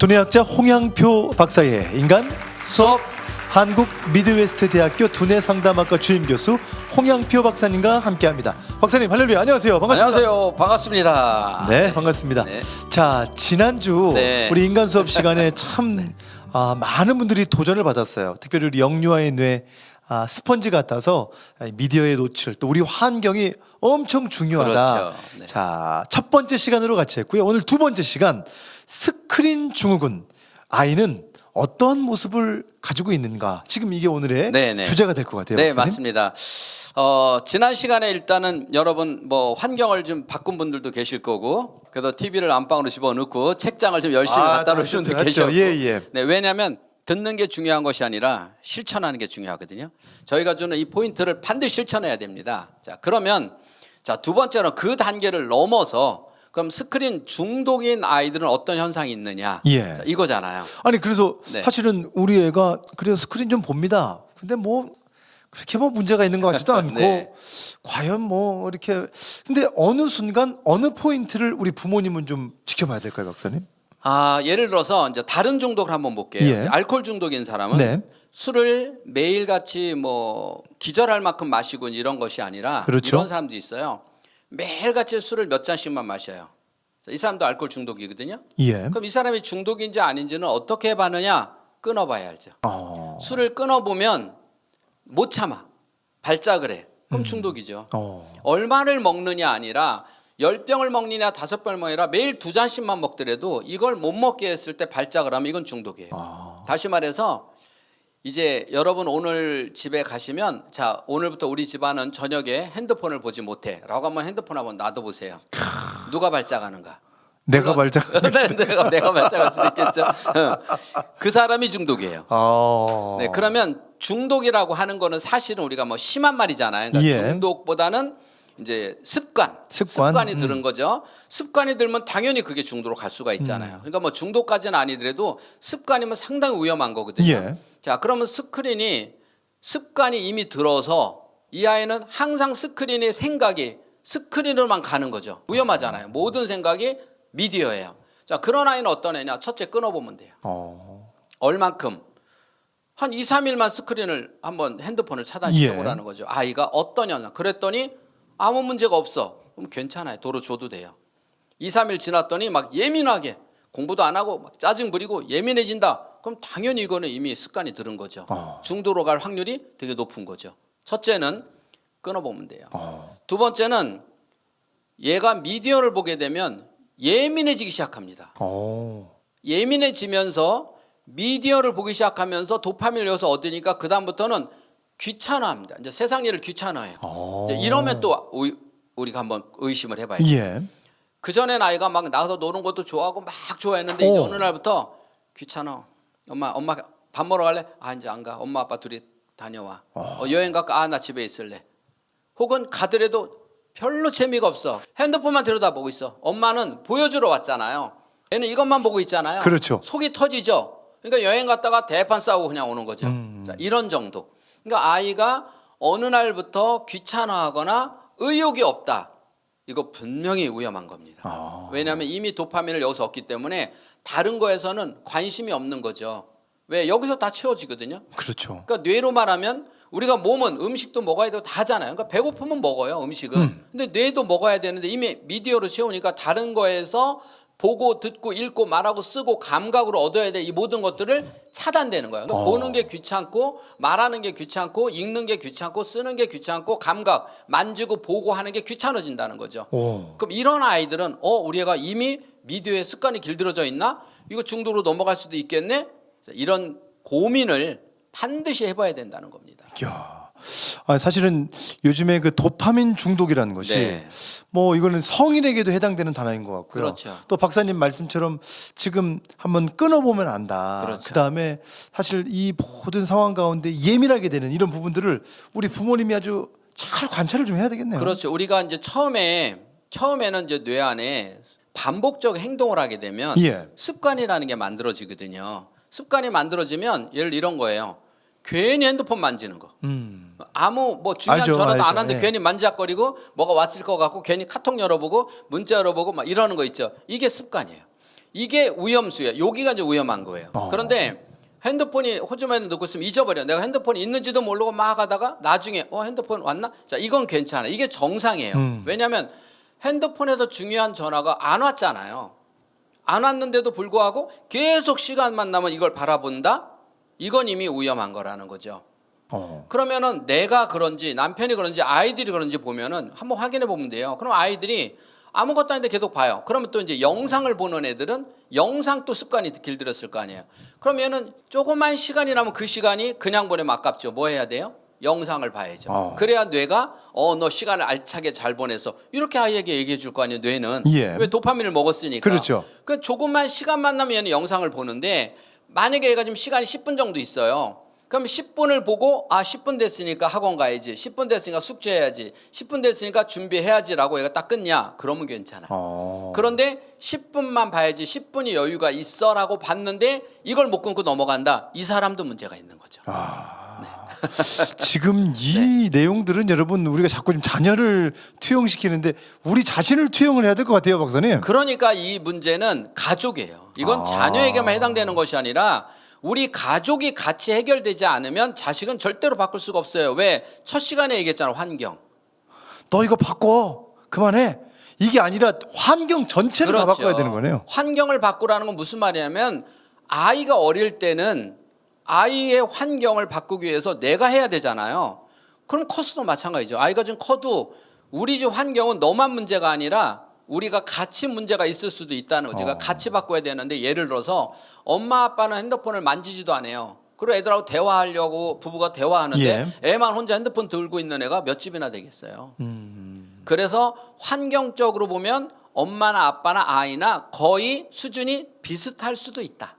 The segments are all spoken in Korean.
두뇌학자 홍양표 박사의 인간 수업, 한국 미드웨스트 대학교 두뇌 상담학과 주임 교수 홍양표 박사님과 함께합니다. 박사님, 할렐루야. 안녕하세요. 반갑습니다. 안녕하세요. 반갑습니다. 네, 반갑습니다. 네. 자, 지난주 네. 우리 인간 수업 시간에 참 많은 분들이 도전을 받았어요. 특별히 우리 영유아의 뇌 스펀지 같아서 미디어의 노출, 또 우리 환경이 엄청 중요하다. 그렇죠. 네. 자, 첫 번째 시간으로 같이 했고요. 오늘 두 번째 시간, 스크린 증후군. 아이는 어떤 모습을 가지고 있는가? 지금 이게 오늘의 네네. 주제가 될 것 같아요. 네, 박사님. 맞습니다. 지난 시간에 일단은 여러분 뭐 환경을 좀 바꾼 분들도 계실 거고, 그래도 TV를 안방으로 집어넣고 책장을 좀 열심히 갖다 놓으신 분도 하셨죠. 계셨고. 예. 네, 왜냐하면 듣는 게 중요한 것이 아니라 실천하는 게 중요하거든요. 저희가 주는 이 포인트를 반드시 실천해야 됩니다. 자, 그러면 두 번째로 그 단계를 넘어서 그럼 스크린 중독인 아이들은 어떤 현상이 있느냐? 예. 자, 이거잖아요. 아니 그래서 네. 사실은 우리 애가 그래서 스크린 좀 봅니다. 근데 뭐 그렇게 뭐 문제가 있는 것 같지도 않고 네. 과연 뭐 이렇게 근데 어느 순간 어느 포인트를 우리 부모님은 좀 지켜봐야 될까요, 박사님? 예를 들어서 이제 다른 중독을 한번 볼게요. 예. 알코올 중독인 사람은 네. 술을 매일같이 뭐 기절할 만큼 마시고 이런 것이 아니라 그렇죠. 이런 사람도 있어요. 매일같이 술을 몇 잔씩만 마셔요. 이 사람도 알코올 중독이거든요. 예. 그럼 이 사람이 중독인지 아닌지는 어떻게 봐느냐? 끊어봐야 알죠. 술을 끊어보면 못 참아. 발작을 해. 그럼 중독이죠. 얼마를 먹느냐 아니라 10병을 먹느냐 5병을 먹느냐 매일 2잔씩만 먹더라도 이걸 못 먹게 했을 때 발작을 하면 이건 중독이에요. 다시 말해서 이제 여러분 오늘 집에 가시면 자 오늘부터 우리 집안은 저녁에 핸드폰을 보지 못해 라고 한번 핸드폰 한번 놔둬보세요. 누가 발작하는가? 내가 발작. 내가 발작할 수도 있겠죠. 그 사람이 중독이에요. 네, 그러면 중독이라고 하는 거는 사실은 우리가 뭐 심한 말이잖아요. 그러니까 예. 중독보다는 이제 습관이 들은 거죠. 습관이 들면 당연히 그게 중독으로 갈 수가 있잖아요. 그러니까 뭐 중독까지는 아니더라도 습관이면 상당히 위험한 거거든요. 예. 자, 그러면 습관이 이미 들어서 이 아이는 항상 스크린의 생각이 스크린으로만 가는 거죠. 위험하잖아요. 모든 생각이 미디어예요. 자, 그런 아이는 어떤 애냐? 첫째 끊어보면 돼요. 얼만큼? 한 2, 3일만 스크린을 한번 핸드폰을 차단시켜보라는 거죠. 아이가 어떤 현상? 그랬더니 아무 문제가 없어. 그럼 괜찮아요. 도로 줘도 돼요. 2, 3일 지났더니 막 예민하게 공부도 안 하고 막 짜증 부리고 예민해진다. 그럼 당연히 이거는 이미 습관이 들은 거죠. 중도로 갈 확률이 되게 높은 거죠. 첫째는 끊어보면 돼요. 두 번째는 얘가 미디어를 보게 되면 예민해지기 시작합니다. 예민해지면서 미디어를 보기 시작하면서 도파민을 여기서 얻으니까 그 다음부터는 귀찮아합니다. 이제 세상 일을 귀찮아해요. 이제 이러면 또 우리가 한번 의심을 해봐야죠. 예. 그 전엔 아이가 막 나가서 노는 것도 좋아하고 막 좋아했는데 이제 어느 날부터 귀찮아. 엄마 밥 먹으러 갈래? 이제 안 가. 엄마 아빠 둘이 다녀와. 여행 갈까? 나 집에 있을래. 혹은 가더라도 별로 재미가 없어. 핸드폰만 들여다보고 있어. 엄마는 보여주러 왔잖아요. 얘는 이것만 보고 있잖아요. 그렇죠. 속이 터지죠. 그러니까 여행 갔다가 대판 싸우고 그냥 오는 거죠. 자, 이런 정도. 그러니까 아이가 어느 날부터 귀찮아하거나 의욕이 없다. 이거 분명히 위험한 겁니다. 왜냐하면 이미 도파민을 여기서 얻기 때문에 다른 거에서는 관심이 없는 거죠. 왜? 여기서 다 채워지거든요. 그렇죠. 그러니까 뇌로 말하면 우리가 몸은 음식도 먹어야 되고 다 하잖아요. 그러니까 배고프면 먹어요, 음식은. 근데 뇌도 먹어야 되는데 이미 미디어로 채우니까 다른 거에서 보고 듣고 읽고 말하고 쓰고 감각으로 얻어야 될 이 모든 것들을 차단되는 거예요. 그러니까 보는 게 귀찮고 말하는 게 귀찮고 읽는 게 귀찮고 쓰는 게 귀찮고 감각 만지고 보고 하는 게 귀찮아진다는 거죠. 그럼 이런 아이들은 우리 애가 이미 미디어에 습관이 길들어져 있나? 이거 중독으로 넘어갈 수도 있겠네? 이런 고민을 반드시 해봐야 된다는 겁니다. 이야. 사실은 요즘에 그 도파민 중독이라는 것이 네. 뭐 이거는 성인에게도 해당되는 단어인 것 같고요. 그렇죠. 또 박사님 말씀처럼 지금 한번 끊어보면 안다. 그렇죠. 그다음에 사실 이 모든 상황 가운데 예민하게 되는 이런 부분들을 우리 부모님이 아주 잘 관찰을 좀 해야 되겠네요. 그렇죠. 우리가 이제 처음에는 이제 뇌 안에 반복적 행동을 하게 되면 예. 습관이라는 게 만들어지거든요. 습관이 만들어지면 예를 들어 이런 거예요. 괜히 핸드폰 만지는 거. 아무 뭐 중요한 알죠, 전화도 안 알죠. 하는데 예. 괜히 만지작거리고 뭐가 왔을 것 같고 괜히 카톡 열어보고 문자 열어보고 막 이러는 거 있죠. 이게 습관이에요. 이게 위험수예요. 여기가 이제 위험한 거예요. 그런데 핸드폰이 호주머니에 넣고 있으면 잊어버려. 내가 핸드폰이 있는지도 모르고 막 하다가 나중에 핸드폰 왔나? 자, 이건 괜찮아. 이게 정상이에요. 왜냐하면 핸드폰에서 중요한 전화가 안 왔잖아요. 안 왔는데도 불구하고 계속 시간만 나면 이걸 바라본다? 이건 이미 위험한 거라는 거죠. 그러면은 내가 그런지 남편이 그런지 아이들이 그런지 보면은 한번 확인해 보면 돼요. 그럼 아이들이 아무것도 아닌데 계속 봐요. 그러면 또 이제 영상을 보는 애들은 영상 또 습관이 길들였을 거 아니에요. 그럼 얘는 조그만 시간이 나면 그 시간이 그냥 보내면 아깝죠. 뭐 해야 돼요? 영상을 봐야죠. 그래야 뇌가 너 시간을 알차게 잘 보냈어. 이렇게 아이에게 얘기해 줄 거 아니에요. 뇌는. 예. 왜 도파민을 먹었으니까. 그렇죠. 그 조금만 시간만 나면 얘는 영상을 보는데 만약에 얘가 지금 시간이 10분 정도 있어요. 그럼 10분을 보고 10분 됐으니까 학원 가야지. 10분 됐으니까 숙제해야지. 10분 됐으니까 준비해야지라고 얘가 딱 끊냐? 그러면 괜찮아. 그런데 10분만 봐야지. 10분이 여유가 있어라고 봤는데 이걸 못 끊고 넘어간다. 이 사람도 문제가 있는 거죠. 지금 이 내용들은 여러분 우리가 자꾸 좀 자녀를 투영시키는데 우리 자신을 투영을 해야 될 것 같아요, 박사님. 그러니까 이 문제는 가족이에요. 이건 자녀에게만 해당되는 것이 아니라 우리 가족이 같이 해결되지 않으면 자식은 절대로 바꿀 수가 없어요. 왜? 첫 시간에 얘기했잖아. 환경. 너 이거 바꿔. 그만해. 이게 아니라 환경 전체를 다 바꿔야 되는 거네요. 환경을 바꾸라는 건 무슨 말이냐면 아이가 어릴 때는 아이의 환경을 바꾸기 위해서 내가 해야 되잖아요. 그럼 커서도 마찬가지죠. 아이가 좀 커도 우리 집 환경은 너만 문제가 아니라 우리가 같이 문제가 있을 수도 있다는 거죠. 그러니까 같이 바꿔야 되는데 예를 들어서 엄마 아빠는 핸드폰을 만지지도 않아요. 그리고 애들하고 대화하려고 부부가 대화하는데 애만 혼자 핸드폰 들고 있는 애가 몇 집이나 되겠어요. 그래서 환경적으로 보면 엄마나 아빠나 아이나 거의 수준이 비슷할 수도 있다.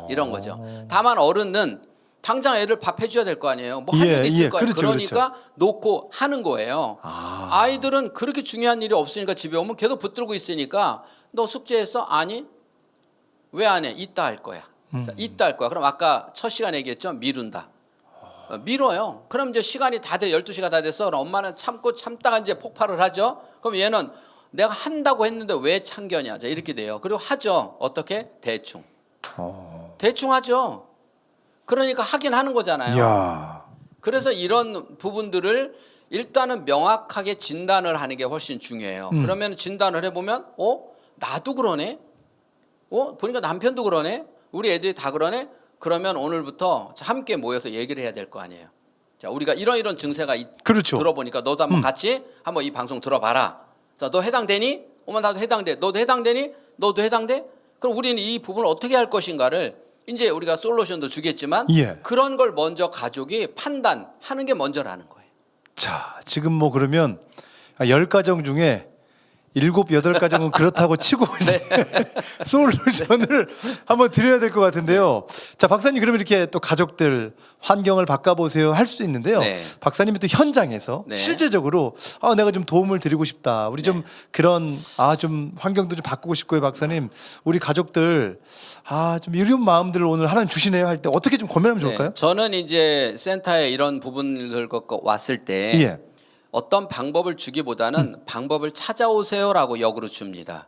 이런 거죠. 다만 어른은 당장 애들 밥 해줘야 될 거 아니에요. 뭐 할 일이 있을 거예요. 그렇죠, 그러니까 놓고 하는 거예요. 아이들은 그렇게 중요한 일이 없으니까 집에 오면 계속 붙들고 있으니까 너 숙제했어? 아니. 왜 안 해? 이따 할 거야. 자, 이따 할 거야. 그럼 아까 첫 시간에 얘기했죠. 미룬다. 미뤄요. 그럼 이제 시간이 다 돼. 12시가 다 됐어. 그럼 엄마는 참고 참다가 이제 폭발을 하죠. 그럼 얘는 내가 한다고 했는데 왜 참견이야? 자, 이렇게 돼요. 그리고 하죠. 어떻게? 대충. 대충 하죠. 그러니까 하긴 하는 거잖아요. 이야. 그래서 이런 부분들을 일단은 명확하게 진단을 하는 게 훨씬 중요해요. 그러면 진단을 해보면 나도 그러네. 보니까 남편도 그러네. 우리 애들이 다 그러네. 그러면 오늘부터 함께 모여서 얘기를 해야 될 거 아니에요. 자, 우리가 이런 증세가 그렇죠. 들어보니까 너도 한번 같이 한번 이 방송 들어봐라. 자, 너 해당되니? 나도 해당돼. 너도 해당되니? 너도 해당돼? 그럼 우리는 이 부분을 어떻게 할 것인가를 이제 우리가 솔루션도 주겠지만 그런 걸 먼저 가족이 판단하는 게 먼저라는 거예요. 자, 지금 뭐 그러면 10가정 중에 7, 8가정은 그렇다고 치고 이제 솔루션을 한번 드려야 될 것 같은데요. 자, 박사님 그러면 이렇게 또 가족들 환경을 바꿔보세요 할 수도 있는데요. 박사님이 또 현장에서 실제적으로 내가 좀 도움을 드리고 싶다. 우리 좀 그런 좀 환경도 좀 바꾸고 싶고요, 박사님. 우리 가족들 좀 이런 마음들을 오늘 하나님 주시네요 할 때 어떻게 좀 고민하면 좋을까요? 저는 이제 센터에 이런 부분들 갖고 왔을 때 어떤 방법을 주기보다는 방법을 찾아오세요라고 역으로 줍니다.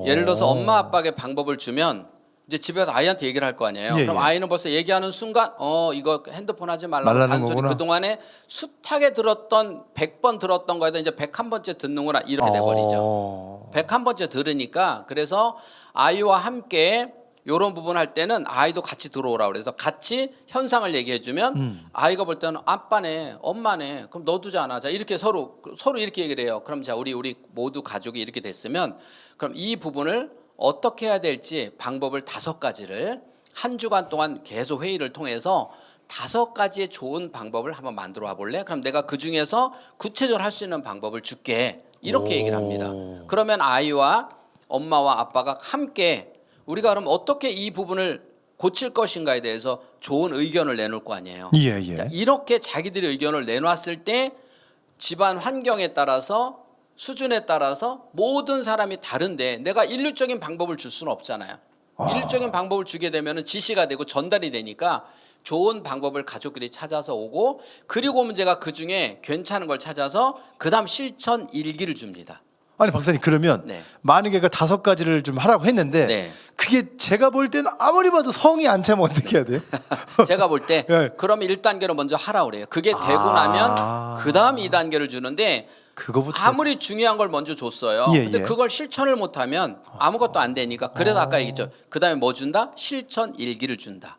예를 들어서 엄마 아빠에게 방법을 주면 이제 집에서 아이한테 얘기를 할 거 아니에요. 그럼 아이는 벌써 얘기하는 순간 이거 핸드폰 하지 말라고 단소리 그동안에 숱하게 들었던 100번 들었던 거에다 이제 101번째 듣는구나 이렇게 돼버리죠. 101번째 들으니까 그래서 아이와 함께 이런 부분 할 때는 아이도 같이 들어오라 그래서 같이 현상을 얘기해 주면 아이가 볼 때는 아빠네, 엄마네, 그럼 너도잖아. 자, 이렇게 서로 이렇게 얘기를 해요. 그럼 자, 우리 모두 가족이 이렇게 됐으면 그럼 이 부분을 어떻게 해야 될지 방법을 5가지를 한 주간 동안 계속 회의를 통해서 5가지의 좋은 방법을 한번 만들어 와 볼래? 그럼 내가 그 중에서 구체적으로 할 수 있는 방법을 줄게. 이렇게 얘기를 합니다. 그러면 아이와 엄마와 아빠가 함께 우리가 그럼 어떻게 이 부분을 고칠 것인가에 대해서 좋은 의견을 내놓을 거 아니에요. 자, 이렇게 자기들의 의견을 내놨을 때 집안 환경에 따라서 수준에 따라서 모든 사람이 다른데 내가 일률적인 방법을 줄 수는 없잖아요. 일률적인 방법을 주게 되면 지시가 되고 전달이 되니까 좋은 방법을 가족들이 찾아서 오고 그리고 문제가 그중에 괜찮은 걸 찾아서 그다음 실천 일기를 줍니다. 아니 박사님 그러면 네. 만약에 그 5가지를 좀 하라고 했는데 네. 그게 제가 볼 때는 아무리 봐도 성이 안 차면 어떻게 해야 돼요? 제가 볼 때 네. 그러면 1단계로 먼저 하라 그래요. 그게 되고 나면 그다음 2단계를 주는데 그거부터 아무리 중요한 걸 먼저 줬어요. 예, 근데 예. 그걸 실천을 못하면 아무것도 안 되니까. 그래서 아까 얘기했죠. 그다음에 뭐 준다? 실천 일기를 준다.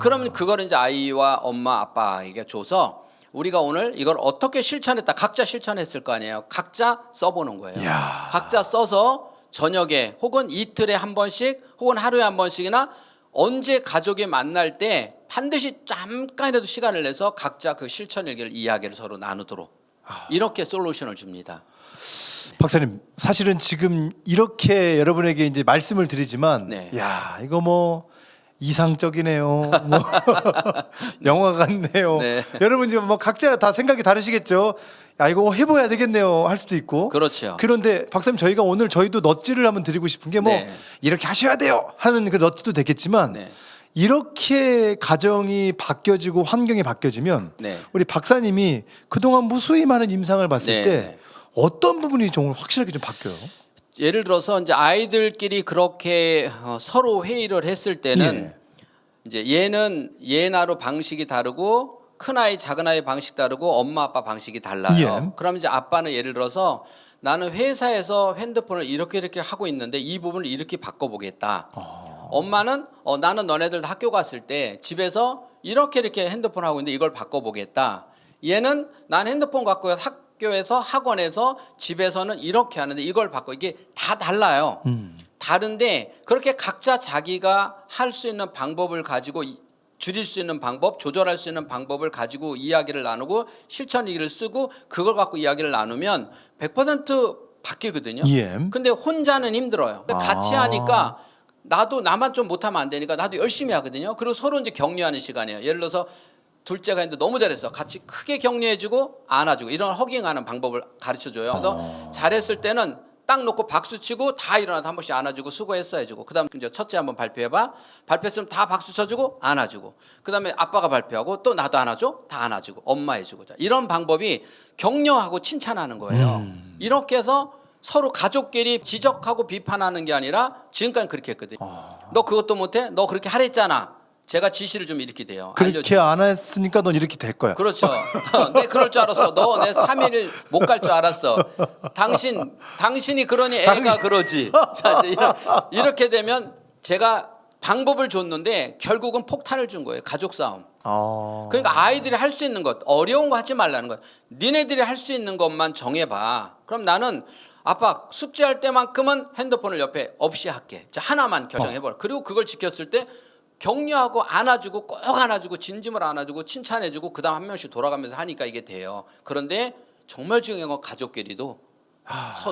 그러면 그거를 이제 아이와 엄마 아빠에게 줘서 우리가 오늘 이걸 어떻게 실천했다. 각자 실천했을 거 아니에요. 각자 써보는 거예요. 이야. 각자 써서 저녁에 혹은 이틀에 한 번씩 혹은 하루에 한 번씩이나 언제 가족이 만날 때 반드시 잠깐이라도 시간을 내서 각자 그 실천 일기를 이야기를 서로 나누도록 이렇게 솔루션을 줍니다. 박사님 사실은 지금 이렇게 여러분에게 이제 말씀을 드리지만 네. 야 이거 뭐 이상적이네요. 뭐 영화 같네요. 네. 여러분 지금 뭐 각자 다 생각이 다르시겠죠. 야 이거 해봐야 되겠네요 할 수도 있고. 그렇죠. 그런데 박사님 저희가 오늘 저희도 넛지를 한번 드리고 싶은 게 뭐 네. 이렇게 하셔야 돼요 하는 그 넛지도 되겠지만 네. 이렇게 가정이 바뀌어지고 환경이 바뀌어지면 네. 우리 박사님이 그동안 무수히 많은 임상을 봤을 네. 때 어떤 부분이 좀 확실하게 좀 바뀌어요? 예를 들어서 이제 아이들끼리 그렇게 서로 회의를 했을 때는 예. 이제 얘는 얘 나로 방식이 다르고 큰 아이 작은 아이 방식 다르고 엄마 아빠 방식이 달라요. 예. 그럼 이제 아빠는 예를 들어서 나는 회사에서 핸드폰을 이렇게 하고 있는데 이 부분을 이렇게 바꿔보겠다. 엄마는 나는 너네들 다 학교 갔을 때 집에서 이렇게 핸드폰 하고 있는데 이걸 바꿔보겠다. 얘는 난 핸드폰 갖고 학교에서 학원에서 집에서는 이렇게 하는데 이걸 바꿔. 이게 다 달라요. 다른데 그렇게 각자 자기가 할 수 있는 방법을 가지고 줄일 수 있는 방법, 조절할 수 있는 방법을 가지고 이야기를 나누고 실천 일기를 쓰고 그걸 갖고 이야기를 나누면 100% 바뀌거든요. 예. 근데 혼자는 힘들어요. 근데 같이 하니까 나도 나만 좀 못하면 안 되니까 나도 열심히 하거든요. 그리고 서로 이제 격려하는 시간이에요. 예를 들어서 둘째가 있는데 너무 잘했어. 같이 크게 격려해주고 안아주고 이런 허깅하는 방법을 가르쳐줘요. 그래서 잘했을 때는 딱 놓고 박수 치고 다 일어나서 한 번씩 안아주고 수고했어 해주고 그다음 이제 첫째 한번 발표해봐. 발표했으면 다 박수 쳐주고 안아주고 그다음에 아빠가 발표하고 또 나도 안아줘 다 안아주고 엄마 해주고 이런 방법이 격려하고 칭찬하는 거예요. 이렇게 해서 서로 가족끼리 지적하고 비판하는 게 아니라 지금까지 그렇게 했거든요. 너 그것도 못해? 너 그렇게 하랬잖아. 제가 지시를 좀 이렇게 돼요. 그렇게 안 했으니까 넌 이렇게 될 거야. 그렇죠. 내 그럴 줄 알았어. 너 내 3일 못 갈 줄 알았어. 당신이 그러니 애가 그러지. 자, 이제 이렇게 되면 제가 방법을 줬는데 결국은 폭탄을 준 거예요. 가족 싸움. 그러니까 아이들이 할 수 있는 것, 어려운 거 하지 말라는 거예요. 니네들이 할 수 있는 것만 정해봐. 그럼 나는 아빠 숙제할 때만큼은 핸드폰을 옆에 없이 할게. 자, 하나만 결정해버려. 그리고 그걸 지켰을 때 격려하고 안아주고 꼭 안아주고 진심을 안아주고 칭찬해주고 그다음 한 명씩 돌아가면서 하니까 이게 돼요. 그런데 정말 중요한 건 가족끼리도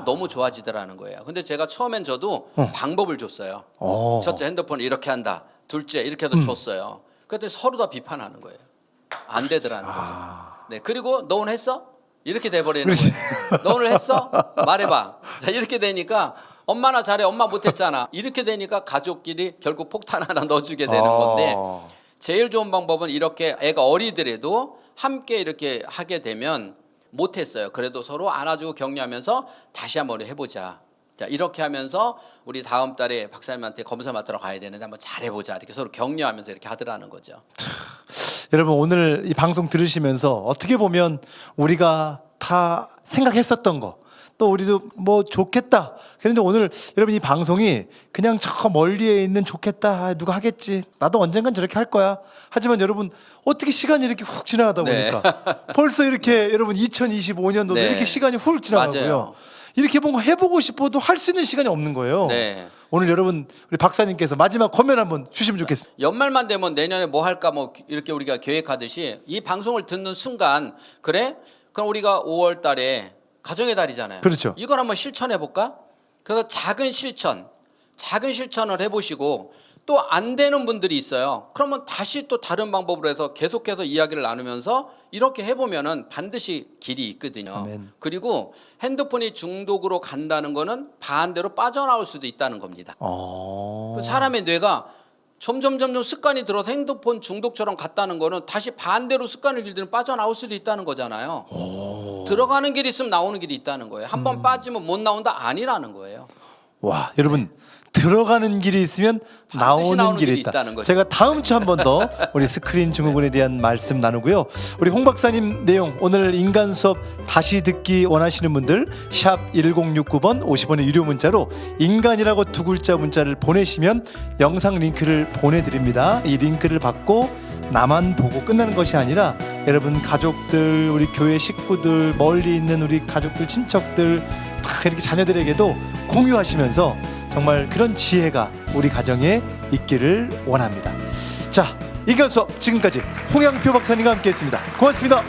너무 좋아지더라는 거예요. 근데 제가 처음엔 저도 방법을 줬어요. 첫째 핸드폰을 이렇게 한다. 둘째 이렇게 해도 줬어요. 그랬더니 서로 다 비판하는 거예요. 안 되더라는 거죠. 네, 그리고 너 오늘 했어? 이렇게 돼버리는 거예요. 너 오늘 했어? 말해봐. 자, 이렇게 되니까 엄마나 잘해 엄마 못했잖아 이렇게 되니까 가족끼리 결국 폭탄 하나 넣어주게 되는 건데 제일 좋은 방법은 이렇게 애가 어리더라도 함께 이렇게 하게 되면 못했어요. 그래도 서로 안아주고 격려하면서 다시 한번 해보자. 자, 이렇게 하면서 우리 다음 달에 박사님한테 검사 맡으러 가야 되는데 한번 잘해보자 이렇게 서로 격려하면서 이렇게 하더라는 거죠. 여러분 오늘 이 방송 들으시면서 어떻게 보면 우리가 다 생각했었던 거 또 우리도 뭐 좋겠다. 그런데 오늘 여러분 이 방송이 그냥 저 멀리에 있는 좋겠다. 누가 하겠지. 나도 언젠간 저렇게 할 거야. 하지만 여러분 어떻게 시간이 이렇게 훅 지나가다 보니까 벌써 이렇게 여러분 2025년도도 네. 이렇게 시간이 훅 지나가고요. 맞아요. 이렇게 뭔가 해보고 싶어도 할 수 있는 시간이 없는 거예요. 네. 오늘 여러분 우리 박사님께서 마지막 코멘 한번 주시면 좋겠습니다. 연말만 되면 내년에 뭐 할까 뭐 이렇게 우리가 계획하듯이 이 방송을 듣는 순간 그래? 그럼 우리가 5월 달에 가정의 달이잖아요. 그렇죠. 이걸 한번 실천해 볼까? 그래서 작은 실천을 해보시고 또 안 되는 분들이 있어요. 그러면 다시 또 다른 방법으로 해서 계속해서 이야기를 나누면서 이렇게 해보면은 반드시 길이 있거든요. 아멘. 그리고 핸드폰이 중독으로 간다는 거는 반대로 빠져나올 수도 있다는 겁니다. 사람의 뇌가 점점 습관이 들어서 핸드폰 중독처럼 갔다는 거는 다시 반대로 습관을 길들이면 빠져나올 수도 있다는 거잖아요. 들어가는 길이 있으면 나오는 길이 있다는 거예요. 한 번 빠지면 못 나온다 아니라는 거예요. 와, 여러분 들어가는 길이 있으면 나오는 길이 있다. 있다는 거죠. 제가 다음 주 한 번 더 우리 스크린 증후군에 대한 말씀 나누고요. 우리 홍 박사님 내용 오늘 인간 수업 다시 듣기 원하시는 분들 샵 1069번 50원의 유료 문자로 인간이라고 두 글자 문자를 보내시면 영상 링크를 보내드립니다. 이 링크를 받고 나만 보고 끝나는 것이 아니라 여러분 가족들, 우리 교회 식구들, 멀리 있는 우리 가족들, 친척들 다 이렇게 자녀들에게도 공유하시면서 정말 그런 지혜가 우리 가정에 있기를 원합니다. 자, 인간 수업 지금까지 홍양표 박사님과 함께했습니다. 고맙습니다.